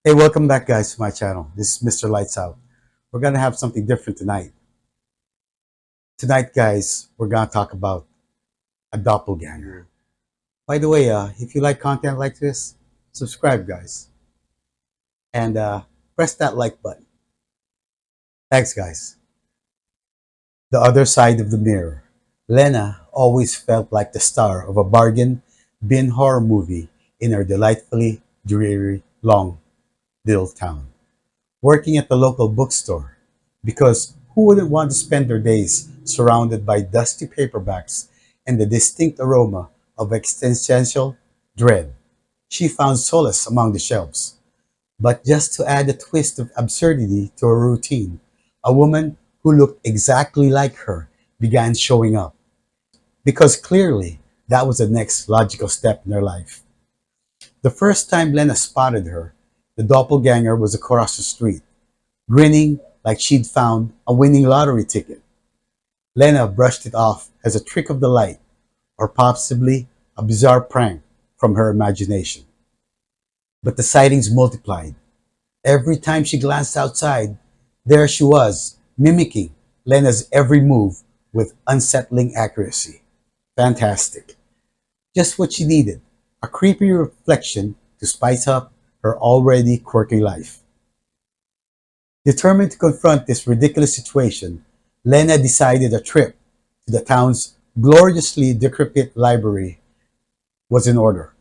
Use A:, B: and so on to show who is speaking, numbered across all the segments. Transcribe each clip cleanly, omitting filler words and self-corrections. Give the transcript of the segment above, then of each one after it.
A: Hey, welcome back, guys, to my channel. This is Mr. Lights Out. We're gonna have something different tonight. Tonight, guys, we're gonna talk about a doppelganger. By the way, if you like content like this, subscribe, guys, and press that like button. Thanks, guys. The other side of the mirror. Lena always felt like the star of a bargain bin horror movie in her delightfully dreary, long little town, working at the local bookstore, because who wouldn't want to spend their days surrounded by dusty paperbacks and the distinct aroma of existential dread? She found solace among the shelves. But just to add a twist of absurdity to her routine, a woman who looked exactly like her began showing up, because clearly that was the next logical step in her life. The first time Lena spotted her, the doppelganger was across the street, grinning like she'd found a winning lottery ticket. Lena brushed it off as a trick of the light, or possibly a bizarre prank from her imagination. But the sightings multiplied. Every time she glanced outside, there she was, mimicking Lena's every move with unsettling accuracy. Fantastic. Just what she needed, a creepy reflection to spice up her already quirky life. Determined to confront this ridiculous situation, Lena decided a trip to the town's gloriously decrepit library was in order.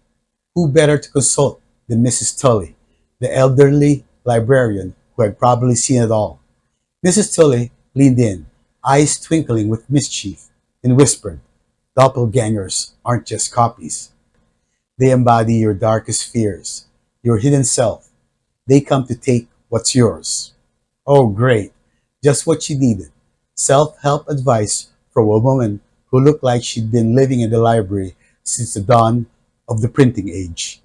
A: Who better to consult than Mrs. Tully, the elderly librarian who had probably seen it all? Mrs. Tully leaned in, eyes twinkling with mischief, and whispered, "Doppelgangers aren't just copies. They embody your darkest fears, your hidden self. They come to take what's yours." Oh, great. Just what she needed. Self-help advice from a woman who looked like she'd been living in the library since the dawn of the printing age.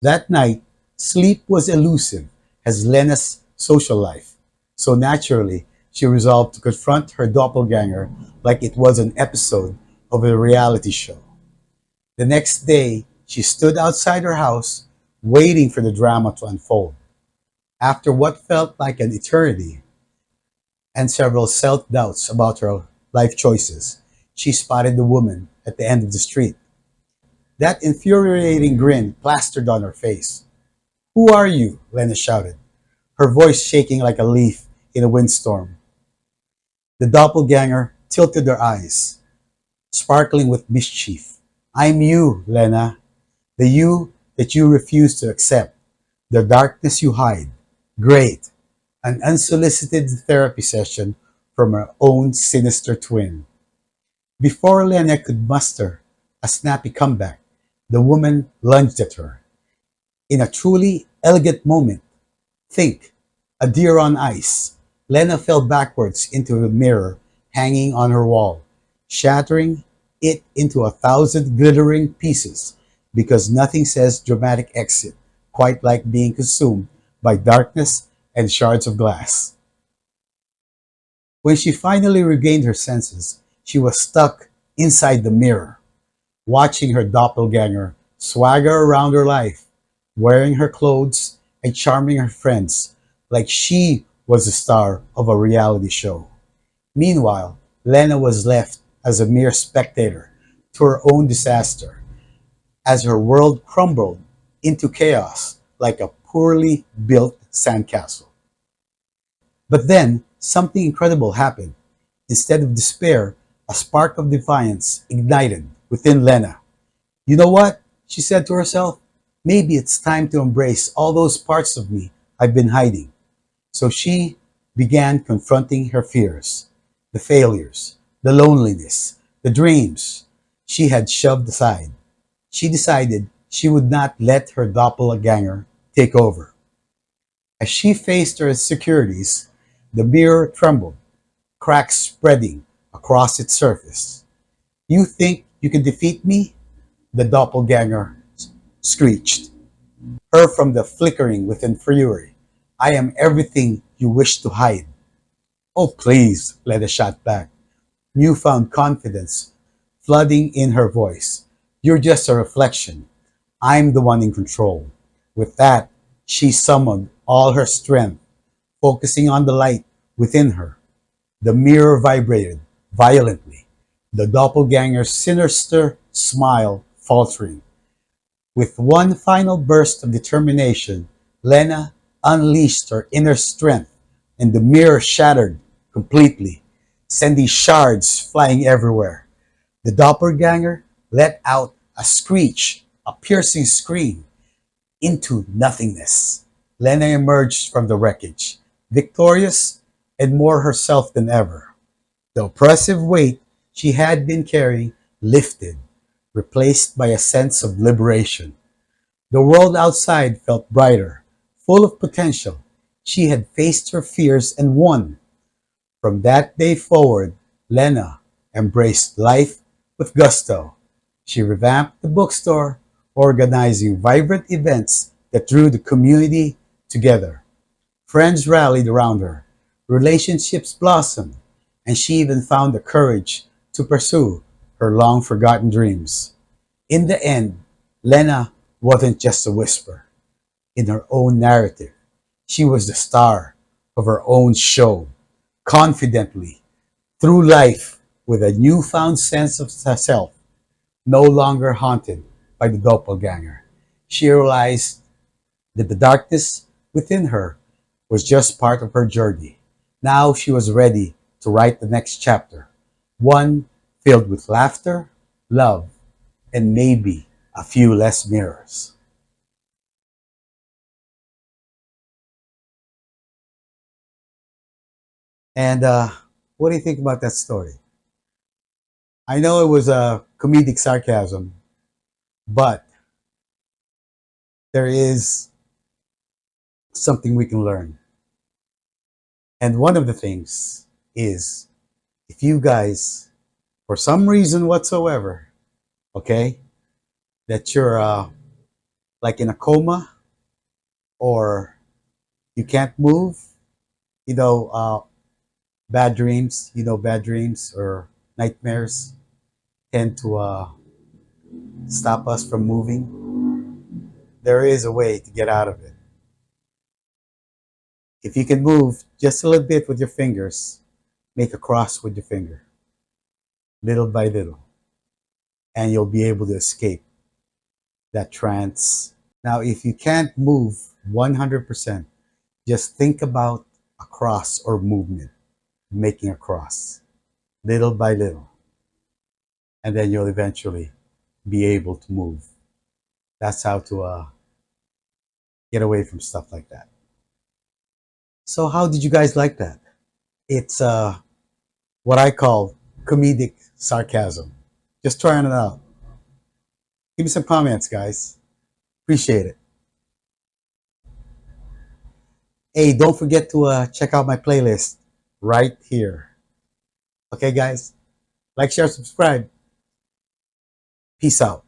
A: That night, sleep was elusive as Lena's social life. So naturally, she resolved to confront her doppelganger like it was an episode of a reality show. The next day, she stood outside her house, waiting for the drama to unfold. After what felt like an eternity and several self doubts about her life choices, she spotted the woman at the end of the street. That infuriating grin plastered on her face. "Who are you?" Lena shouted, her voice shaking like a leaf in a windstorm. The doppelganger tilted her eyes, sparkling with mischief. "I'm you, Lena. The you that you refuse to accept. The darkness you hide. Great. An unsolicited therapy session from her own sinister twin." Before Lena could muster a snappy comeback, the woman lunged at her. In a truly elegant moment, think, a deer on ice, Lena fell backwards into the mirror hanging on her wall, shattering it into 1,000 glittering pieces, because nothing says dramatic exit quite like being consumed by darkness and shards of glass. When she finally regained her senses, she was stuck inside the mirror, watching her doppelganger swagger around her life, wearing her clothes and charming her friends like she was the star of a reality show. Meanwhile, Lena was left as a mere spectator to her own disaster as her world crumbled into chaos like a poorly built sandcastle. But then something incredible happened. Instead of despair, a spark of defiance ignited within Lena. "You know what?" she said to herself. "Maybe it's time to embrace all those parts of me I've been hiding." So she began confronting her fears, the failures, the loneliness, the dreams she had shoved aside. She decided she would not let her doppelganger take over. As she faced her insecurities, the mirror trembled, cracks spreading across its surface. "You think you can defeat me?" the doppelganger screeched, her from the flickering within fury. "I am everything you wish to hide." "Oh, please," Leda shot back, newfound confidence flooding in her voice. "You're just a reflection. I'm the one in control." With that, she summoned all her strength, focusing on the light within her. The mirror vibrated violently, the doppelganger's sinister smile faltering. With one final burst of determination, Lena unleashed her inner strength, and the mirror shattered completely, sending shards flying everywhere. The doppelganger let out a screech, a piercing scream, into nothingness. Lena emerged from the wreckage, victorious and more herself than ever. The oppressive weight she had been carrying lifted, replaced by a sense of liberation. The world outside felt brighter, full of potential. She had faced her fears and won. From that day forward, Lena embraced life with gusto. She revamped the bookstore, organizing vibrant events that drew the community together. Friends rallied around her, relationships blossomed, and she even found the courage to pursue her long forgotten dreams. In the end, Lena wasn't just a whisper in her own narrative. She was the star of her own show, confidently, through life with a newfound sense of self, no longer haunted by the doppelganger. She realized that the darkness within her was just part of her journey. Now she was ready to write the next chapter, one filled with laughter, love, and maybe a few less mirrors. And what do you think about that story? I know it was a comedic sarcasm, but there is something we can learn. And one of the things is if you guys, for some reason whatsoever, okay, that you're like in a coma or you can't move, you know, bad dreams or nightmares tend to stop us from moving. There is a way to get out of it. If you can move just a little bit with your fingers, make a cross with your finger, little by little, and you'll be able to escape that trance. Now, if you can't move 100%, just think about a cross or movement, making a cross, little by little, and then you'll eventually be able to move. That's how to get away from stuff like that. So, how did you guys like that? It's what I call comedic sarcasm. Just trying it out. Give me some comments, guys. Appreciate it. Hey, don't forget to check out my playlist right here. Okay, guys? Like, share, subscribe. Peace out.